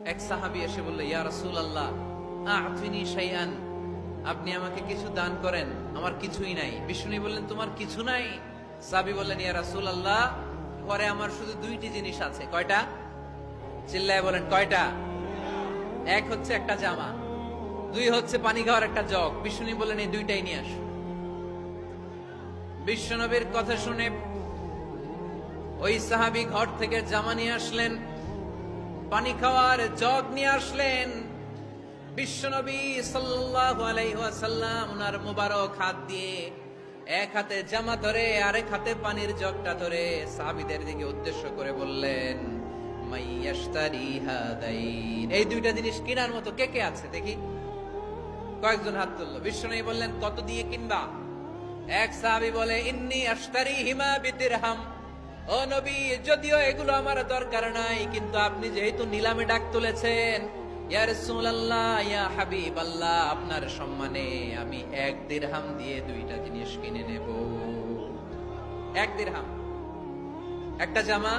এক সাহাবী এসে বলল, ইয়া রাসূলুল্লাহ আ'তিনি শাইআন, আপনি আমাকে কিছু দান করেন, আমার কিছুই নাই। বিষ্ণু বললেন, তোমার কিছু নাই? সাহাবী বললেন, ইয়া রাসূলুল্লাহ ঘরে আমার শুধু দুইটি জিনিস আছে। কয়টা? চিল্লায় বলেন, কয়টা? এক হচ্ছে একটা জামা, দুই হচ্ছে পানি খাওয়ার একটা জগ। বিষ্ণু বললেন, এই দুইটাই নিয়ে আস। বিশ্বনবীর কথা শুনে ওই সাহাবী ঘর থেকে জামা নিয়ে আসলেন, পানি খাওয়ার জগ নিয়ে আসলেন। বিশ্বনবী সাল্লাল্লাহু আলাইহি ওয়াসাল্লাম ওনার মুবারক হাত দিয়ে এক হাতে জামা ধরে আরেক হাতে পানির জগটা ধরে সাহাবীদের দিকে উদ্দেশ্য করে বললেন, মাইয়াশতারি হাদাইন, এই দুইটা জিনিস কেনার মতো কে কে আছে দেখি? কয়েকজন হাত তুললো। বিশ্বনবী বললেন, কত দিয়ে কিনবা? এক সাহাবী বলে, ইন্নী আশতারিহিমা বিদিরহাম, ও নবী যদিও এগুলো আমার দরকার নাই, কিন্তু আপনি যেহেতু নিলামে ডাক তুলেছেন, ইয়া রাসূলুল্লাহ ইয়া হাবিবাল্লাহ, আপনার সম্মানে আমি 1 দিরহাম দিয়ে দুইটা জিনিস কিনে নেব। 1 দিরহাম, একটা জামা,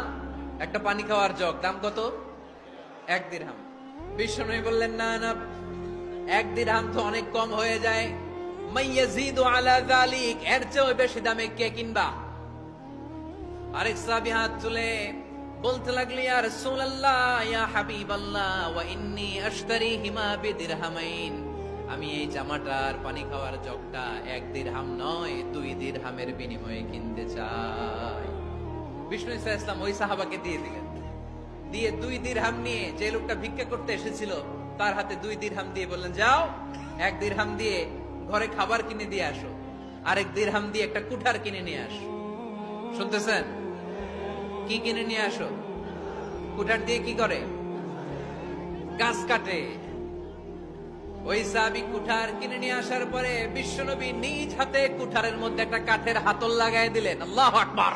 একটা পানি খাওয়ার জগ, দাম কত? 1 দিরহাম। বিশ্বনবী বললেন, না না, 1 দিরহাম তো অনেক কম হয়ে যায়। মাইয়াজিদু আলা যালিক, এর চেয়ে বেশি দামে কে কিনবা? আরেক সাহাবী হাত তুলে বলতে লাগলেন, ইয়া রাসূলুল্লাহ ইয়া হাবিবাল্লাহ ওয়া ইন্নী আশতারিহিমা বিদিরহামাইন, আমি এই জামাটার পানি খাওয়ার জগটা 1 দিরহাম নয় 2 দিরহামের বিনিময়ে কিনতে চাই। বিষ্ণু ইসলাম ওই সাহাবাকে দিয়ে দিলেন। দিয়ে 2 দিরহাম নিয়ে যে লোকটা ভিক্ষা করতে এসেছিল তার হাতে 2 দিরহাম দিয়ে বললেন, যাও 1 দিরহাম দিয়ে ঘরে খাবার কিনে দিয়ে আসো, আরেক দিরহাম দিয়ে একটা কুঠার কিনে নিয়ে আসো। শুনতেছেন? কি কিনে নিয়ে আসো? কুঠার দিয়ে কি করে? গাছ কাটে। ওই সাহাবী কুঠার কিনে নিয়ে আসার পরে বিশ্বনবী নিজ হাতে কুঠারের মধ্যে একটা কাঠের হাতল লাগাই দিলেন। আল্লাহু আকবার!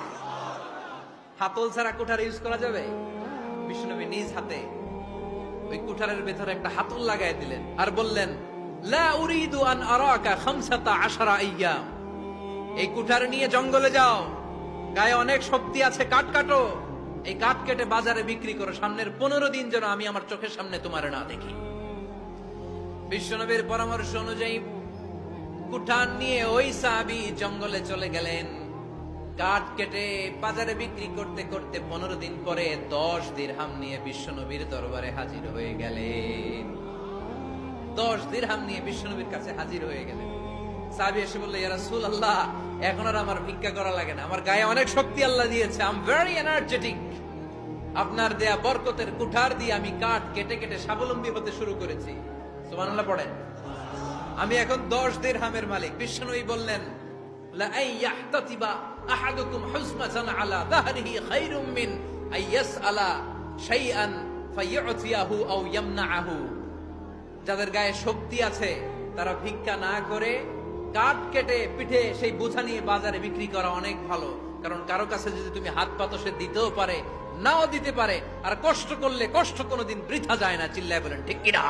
হাতল ছাড়া কুঠার ইউজ করা যাবে? বিশ্বনবী নিজ হাতে ওই কুঠারের ভেতরে একটা হাতল লাগাই দিলেন আর বললেন, লা উরিদু আন আরাকা 15 আইয়াম, এই কুঠার নিয়ে জঙ্গলে যাও, গায়ে অনেক শক্তি আছে, কাঠ কাটো, এই কাঠ কেটে বাজারে বিক্রি করো, সামনের 15 দিন যেন আমি আমার চোখের সামনে তোমার না দেখি। বিশ্বনবীর পরামর্শ অনুযায়ী কুঠার নিয়ে ওই সাহাবী জঙ্গলে চলে গেলেন। কাঠ কেটে বাজারে বিক্রি করতে করতে 15 দিন পরে 10 দিরহাম নিয়ে বিশ্বনবীর দরবারে হাজির হয়ে গেলেন। 10 দিরহাম নিয়ে বিশ্বনবীর কাছে হাজির হয়ে গেলেন। সাহাবী এসে বলল, ইয়া রাসূলুল্লাহ এখন আর আমার ভিক্ষা করা লাগে না, আমার গায়ে অনেক শক্তি আল্লাহ দিয়েছে, আই এম ভেরি এনার্জেটিক, আপনার দেয়া বরকতের কুঠার দিয়ে আমি কাঠ কেটে কেটে স্বাবলম্বী হতে শুরু করেছি। সুবহানাল্লাহ পড়েন। আমি এখন 10 দিরহামের মালিক। বিশ্বনবী বললেন, লা আইয়াহতাতিবা আহাদুকুম হুজমাতান আলা যাহরিহি খায়রুম মিন আইয়াসআলা শাইআন ফায়ু'তিয়াহু আও ইয়ামনাহু, যাদের গায়ে শক্তি আছে তারা ভিক্ষা না করে কাঠ কেটে পিঠে সেই বোঝা নিয়ে বাজারে বিক্রি করা অনেক ভালো। কারণ কারো কাছে যদি তুমি হাত পাতো, সে দিতেও পারে নাও দিতে পারে, আর কষ্ট করলে কষ্ট কোনোদিন বৃথা যায় না। চিল্লায় বলেন ঠিক কিনা?